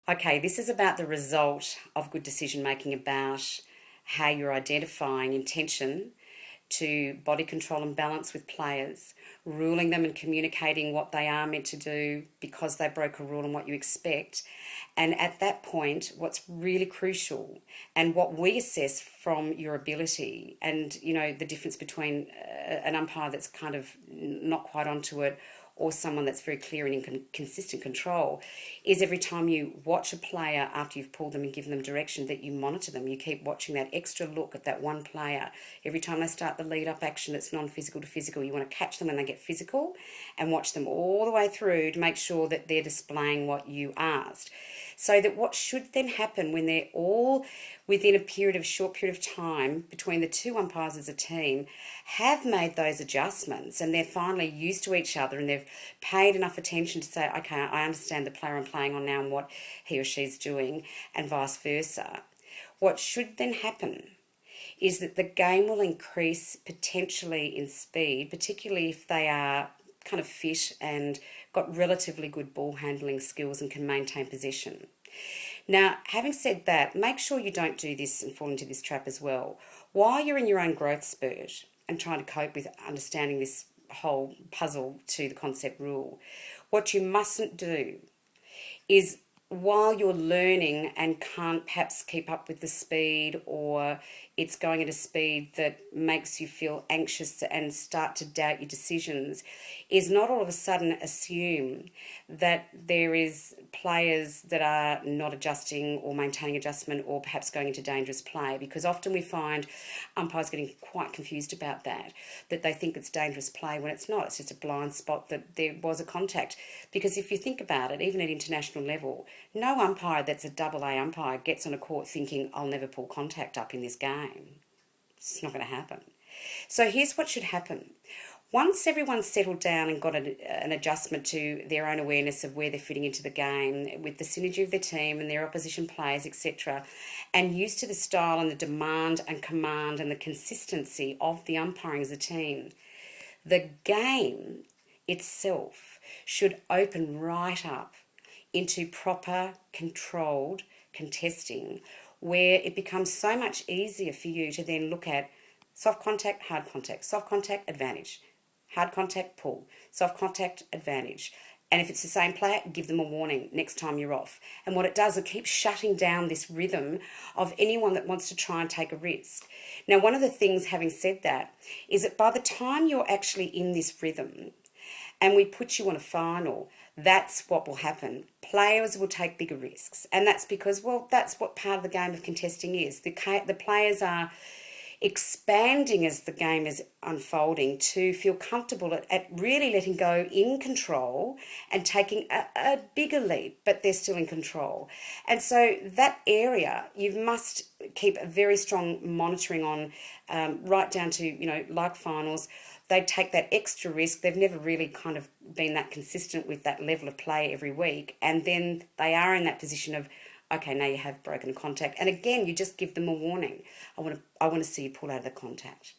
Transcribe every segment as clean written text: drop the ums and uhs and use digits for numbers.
Okay, this is about the result of good decision making, about how you're identifying intention to body control and balance with players, ruling them and communicating what they are meant to do because they broke a rule and what you expect. And at that point, what's really crucial and what we assess from your ability and, the difference between an umpire that's kind of not quite onto it or someone that's very clear and in consistent control is every time you watch a player after you've pulled them and given them direction that you monitor them. You keep watching that extra look at that one player. Every time they start the lead up action that's non-physical to physical, you want to catch them when they get physical and watch them all the way through to make sure that they're displaying what you asked. So that what should then happen when they're all within a short period of time between the two umpires as a team have made those adjustments and they're finally used to each other and they've paid enough attention to say, okay, I understand the player I'm playing on now and what he or she's doing, and vice versa. What should then happen is that the game will increase potentially in speed, particularly if they are kind of fit and got relatively good ball handling skills and can maintain possession. Now, having said that, make sure you don't do this and fall into this trap as well. While you're in your own growth spurt and trying to cope with understanding this whole puzzle to the concept rule, what you mustn't do is while you're learning and can't perhaps keep up with the speed, or it's going at a speed that makes you feel anxious and start to doubt your decisions, is not all of a sudden assume that there is players that are not adjusting or maintaining adjustment or perhaps going into dangerous play, because often we find umpires getting quite confused about that they think it's dangerous play when it's not. It's just a blind spot that there was a contact. Because if you think about it, even at international level, no umpire that's a double A umpire gets on a court thinking, I'll never pull contact up in this game. It's not going to happen. So here's what should happen. Once everyone's settled down and got an adjustment to their own awareness of where they're fitting into the game, with the synergy of their team and their opposition players, etc., and used to the style and the demand and command and the consistency of the umpiring as a team, the game itself should open right up into proper, controlled contesting, where it becomes so much easier for you to then look at soft contact, soft contact, advantage, hard contact, pull, soft contact, advantage. And if it's the same player, give them a warning next time you're off. And what it does, it keeps shutting down this rhythm of anyone that wants to try and take a risk. Now, one of the things, having said that, is that by the time you're actually in this rhythm and we put you on a final, that's what will happen. Players will take bigger risks. And that's because, well, that's what part of the game of contesting is. The players are expanding as the game is unfolding to feel comfortable at really letting go in control and taking a bigger leap, but they're still in control. And so that area, you must keep a very strong monitoring on, right down to, like finals. They take that extra risk. They've never really kind of been that consistent with that level of play every week. And then they are in that position of, okay, now you have broken contact. And again, you just give them a warning. I want to see you pull out of the contact.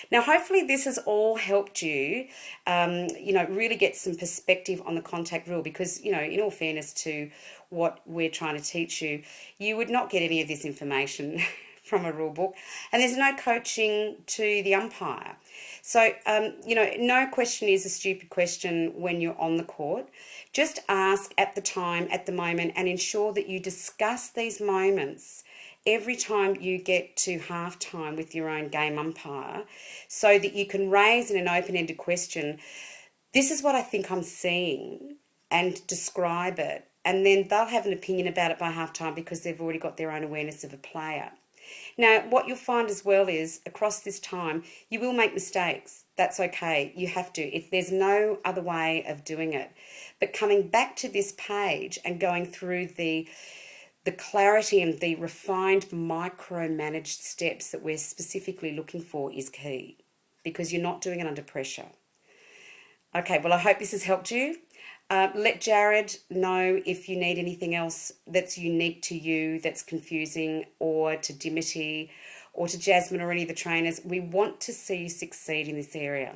Now, hopefully this has all helped you, really get some perspective on the contact rule, because, in all fairness to what we're trying to teach you, you would not get any of this information from a rule book, and there's no coaching to the umpire. So, no question is a stupid question when you're on the court. Just ask at the time, at the moment, and ensure that you discuss these moments every time you get to halftime with your own game umpire, so that you can raise in an open-ended question, this is what I think I'm seeing, and describe it. And then they'll have an opinion about it by halftime because they've already got their own awareness of a player. Now, what you'll find as well is, across this time, you will make mistakes. That's okay. You have to. If there's no other way of doing it. But coming back to this page and going through the clarity and the refined micromanaged steps that we're specifically looking for is key, because you're not doing it under pressure. Okay, well, I hope this has helped you. Let Jared know if you need anything else that's unique to you, that's confusing, or to Dimity, or to Jasmine, or any of the trainers. We want to see you succeed in this area.